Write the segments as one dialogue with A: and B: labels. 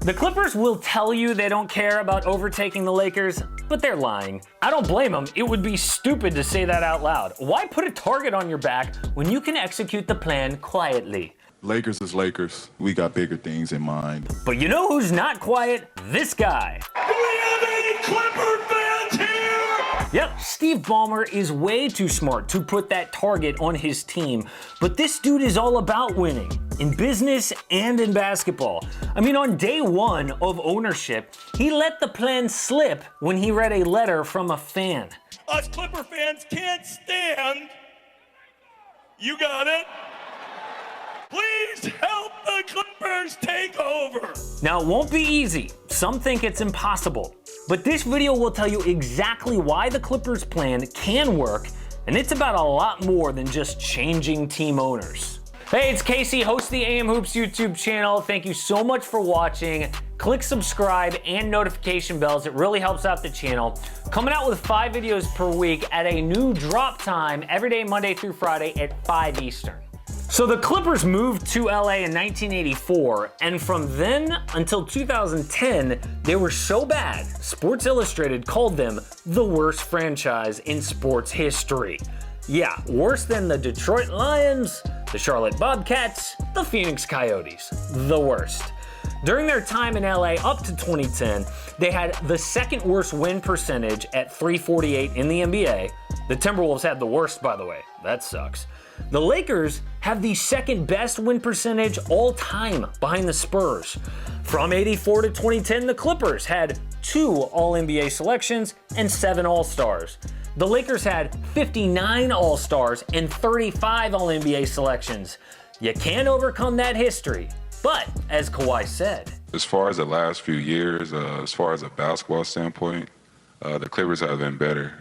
A: The Clippers will tell you they don't care about overtaking the Lakers, but they're lying. I don't blame them. It would be stupid to say that out loud. Why put a target on your back when you can execute the plan quietly?
B: Lakers is Lakers. We got bigger things in mind.
A: But you know who's not quiet? This guy.
C: Do we have any Clipper fans here?
A: Yep, Steve Ballmer is way too smart to put that target on his team. But this dude is all about winning, in business and in basketball. I mean, on day one of ownership, he let the plan slip when he read a letter from a fan.
C: Us Clipper fans can't stand. You got it? Please help the Clippers take over.
A: Now, it won't be easy. Some think it's impossible. But this video will tell you exactly why the Clippers plan can work, and it's about a lot more than just changing team owners. Hey, it's Casey, host of the AM Hoops YouTube channel. Thank you so much for watching. Click subscribe and notification bells. It really helps out the channel. Coming out with 5 videos per week at a new drop time every day, Monday through Friday at 5 Eastern. So the Clippers moved to LA in 1984, and from then until 2010, they were so bad, Sports Illustrated called them the worst franchise in sports history. Yeah, worse than the Detroit Lions, the Charlotte Bobcats, the Phoenix Coyotes. The worst. During their time in LA up to 2010, they had the second worst win percentage at .348 in the NBA. The Timberwolves had the worst, by the way. That sucks. The Lakers have the second best win percentage all time behind the Spurs. From '84 to 2010, the Clippers had 2 All-NBA selections and 7 All-Stars. The Lakers had 59 All-Stars and 35 All-NBA selections. You can't overcome that history. But, as Kawhi said,
D: as far as the last few years, as far as a basketball standpoint, the Clippers have been better.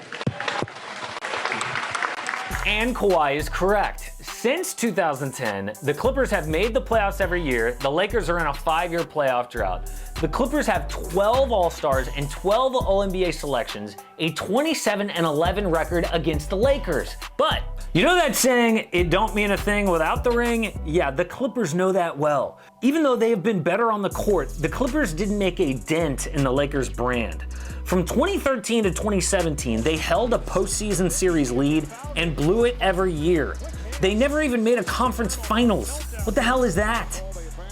A: And Kawhi is correct. Since 2010, the Clippers have made the playoffs every year. The Lakers are in a 5-year playoff drought. The Clippers have 12 All-Stars and 12 All-NBA selections, a 27-11 record against the Lakers. But, you know that saying, it don't mean a thing without the ring? Yeah, the Clippers know that well. Even though they have been better on the court, the Clippers didn't make a dent in the Lakers brand. From 2013 to 2017, they held a postseason series lead and blew it every year. They never even made a conference finals. What the hell is that?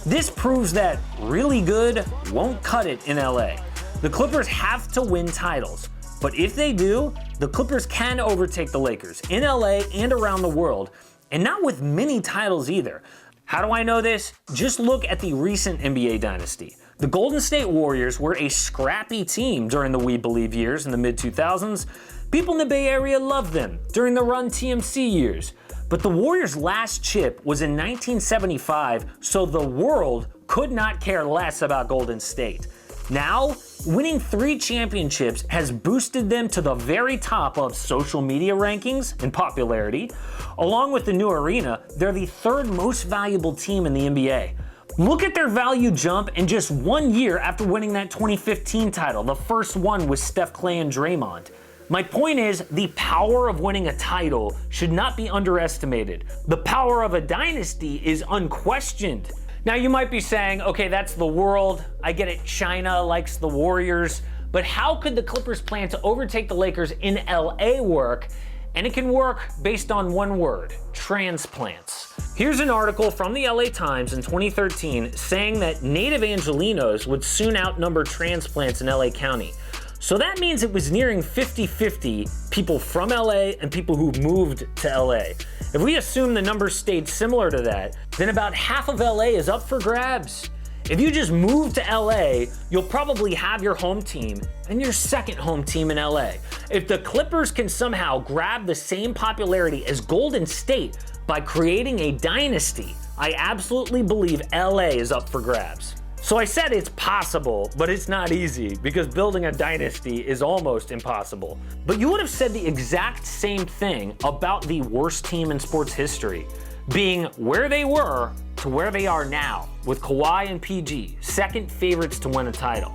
A: This proves that really good won't cut it in LA. The Clippers have to win titles. But if they do, the Clippers can overtake the Lakers in LA and around the world, and not with many titles either. How do I know this? Just look at the recent NBA dynasty. The Golden State Warriors were a scrappy team during the We Believe years in the mid-2000s. People in the Bay Area loved them during the Run TMC years. But the Warriors' last chip was in 1975, so the world could not care less about Golden State. Now, winning 3 championships has boosted them to the very top of social media rankings and popularity. Along with the new arena, they're the 3rd most valuable team in the NBA. Look at their value jump in just 1 year after winning that 2015 title, the first one with Steph, Clay, and Draymond. My point is, the power of winning a title should not be underestimated. The power of a dynasty is unquestioned. Now you might be saying, okay, that's the world. I get it, China likes the Warriors. But how could the Clippers plan to overtake the Lakers in LA work? And it can work based on one word: transplants. Here's an article from the LA Times in 2013 saying that native Angelenos would soon outnumber transplants in LA County. So that means it was nearing 50-50 people from LA and people who moved to LA. If we assume the numbers stayed similar to that, then about half of LA is up for grabs. If you just move to LA, you'll probably have your home team and your second home team in LA. If the Clippers can somehow grab the same popularity as Golden State by creating a dynasty, I absolutely believe LA is up for grabs. So I said it's possible, but it's not easy because building a dynasty is almost impossible. But you would have said the exact same thing about the worst team in sports history, being where they were to where they are now, with Kawhi and PG, second favorites to win a title.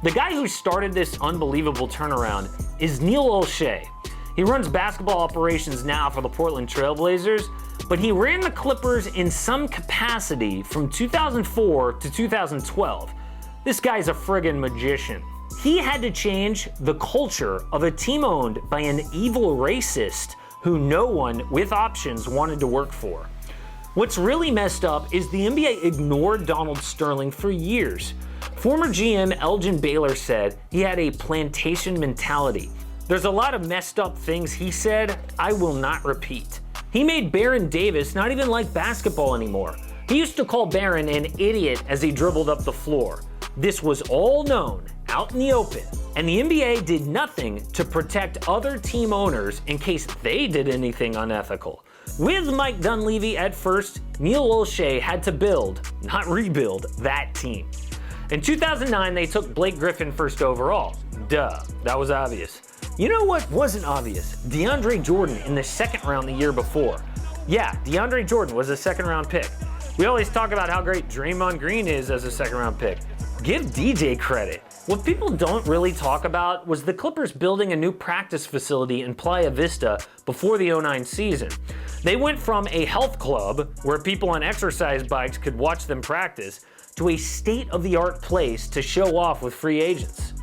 A: The guy who started this unbelievable turnaround is Neil Olshey. He runs basketball operations now for the Portland Trail Blazers, but he ran the Clippers in some capacity from 2004 to 2012. This guy's a friggin' magician. He had to change the culture of a team owned by an evil racist who no one with options wanted to work for. What's really messed up is the NBA ignored Donald Sterling for years. Former GM Elgin Baylor said he had a plantation mentality. There's a lot of messed up things he said I will not repeat. He made Baron Davis not even like basketball anymore. He used to call Baron an idiot as he dribbled up the floor. This was all known out in the open, and the NBA did nothing to protect other team owners in case they did anything unethical. With Mike Dunleavy at first, Neil Olshey had to build, not rebuild, that team. In 2009, they took Blake Griffin first overall. Duh, that was obvious. You know what wasn't obvious? DeAndre Jordan in the second round the year before. Yeah, DeAndre Jordan was a second round pick. We always talk about how great Draymond Green is as a second round pick. Give DJ credit. What people don't really talk about was the Clippers building a new practice facility in Playa Vista before the 09 season. They went from a health club where people on exercise bikes could watch them practice to a state-of-the-art place to show off with free agents.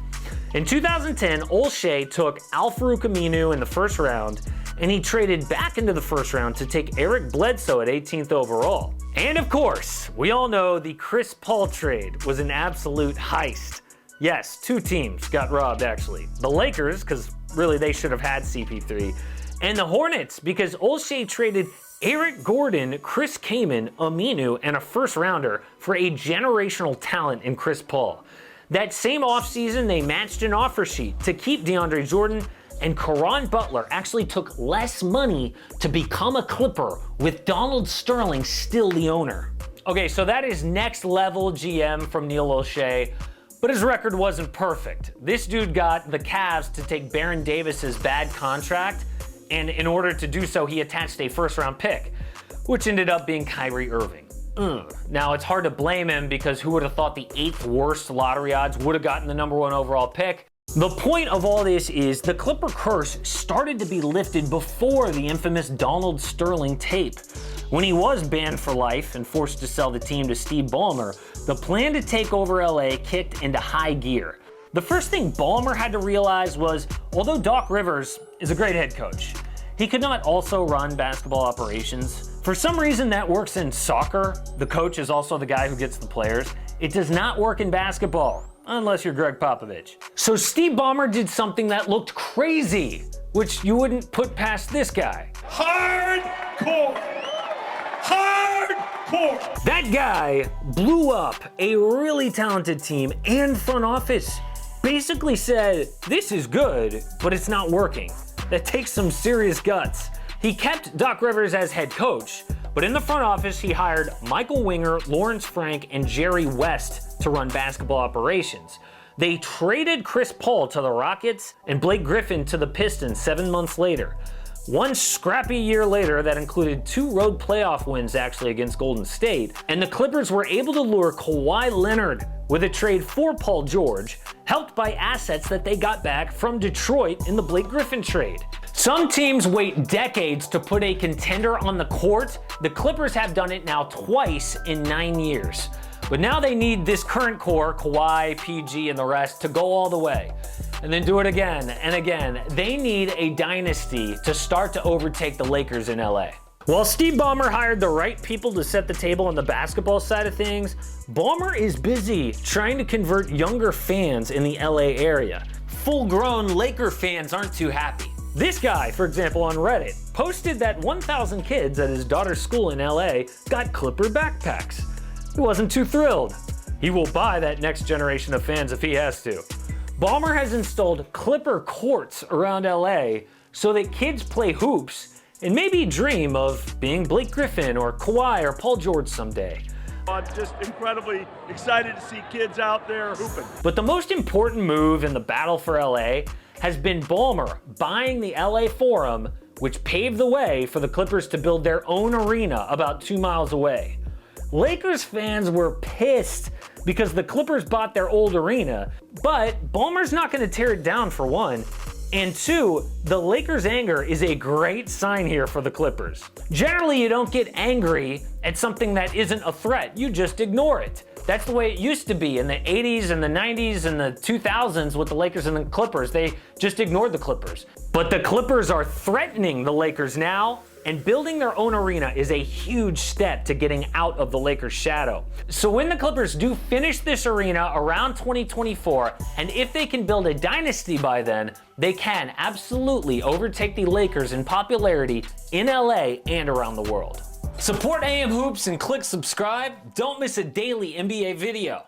A: In 2010, Olshey took Al-Farouq Aminu in the first round, and he traded back into the first round to take Eric Bledsoe at 18th overall. And of course, we all know the Chris Paul trade was an absolute heist. Yes, two teams got robbed actually. The Lakers, because really they should have had CP3, and the Hornets, because Olshey traded Eric Gordon, Chris Kaman, Aminu, and a first rounder for a generational talent in Chris Paul. That same offseason, they matched an offer sheet to keep DeAndre Jordan, and Caron Butler actually took less money to become a Clipper, with Donald Sterling still the owner. Okay, so that is next level GM from Neil Olshey, but his record wasn't perfect. This dude got the Cavs to take Baron Davis's bad contract, and in order to do so, he attached a first-round pick, which ended up being Kyrie Irving. Now, it's hard to blame him because who would have thought the 8th worst lottery odds would have gotten the #1 overall pick? The point of all this is the Clipper curse started to be lifted before the infamous Donald Sterling tape. When he was banned for life and forced to sell the team to Steve Ballmer, the plan to take over LA kicked into high gear. The first thing Ballmer had to realize was, although Doc Rivers is a great head coach, he could not also run basketball operations. For some reason that works in soccer. The coach is also the guy who gets the players. It does not work in basketball, unless you're Greg Popovich. So Steve Ballmer did something that looked crazy, which you wouldn't put past this guy.
C: Hardcore! Hardcore!
A: That guy blew up a really talented team and front office. Basically said, this is good, but it's not working. That takes some serious guts. He kept Doc Rivers as head coach, but in the front office, he hired Michael Winger, Lawrence Frank, and Jerry West to run basketball operations. They traded Chris Paul to the Rockets and Blake Griffin to the Pistons 7 months later. One scrappy year later that included 2 road playoff wins actually against Golden State, and the Clippers were able to lure Kawhi Leonard with a trade for Paul George, helped by assets that they got back from Detroit in the Blake Griffin trade. Some teams wait decades to put a contender on the court. The Clippers have done it now twice in 9 years. But now they need this current core, Kawhi, PG, and the rest, to go all the way. And then do it again and again. They need a dynasty to start to overtake the Lakers in LA. While Steve Ballmer hired the right people to set the table on the basketball side of things, Ballmer is busy trying to convert younger fans in the LA area. Full-grown Laker fans aren't too happy. This guy, for example, on Reddit, posted that 1,000 kids at his daughter's school in LA got Clipper backpacks. He wasn't too thrilled. He will buy that next generation of fans if he has to. Ballmer has installed Clipper courts around LA so that kids play hoops and maybe dream of being Blake Griffin or Kawhi or Paul George someday.
C: I'm just incredibly excited to see kids out there hooping.
A: But the most important move in the battle for LA has been Ballmer buying the LA Forum, which paved the way for the Clippers to build their own arena about 2 miles away. Lakers fans were pissed because the Clippers bought their old arena, but Ballmer's not going to tear it down for one. And 2, the Lakers' anger is a great sign here for the Clippers. Generally, you don't get angry at something that isn't a threat, you just ignore it. That's the way it used to be in the 80s and the 90s and the 2000s with the Lakers and the Clippers. They just ignored the Clippers. But the Clippers are threatening the Lakers now, and building their own arena is a huge step to getting out of the Lakers' shadow. So when the Clippers do finish this arena around 2024, and if they can build a dynasty by then, they can absolutely overtake the Lakers in popularity in LA and around the world. Support AM Hoops and click subscribe. Don't miss a daily NBA video.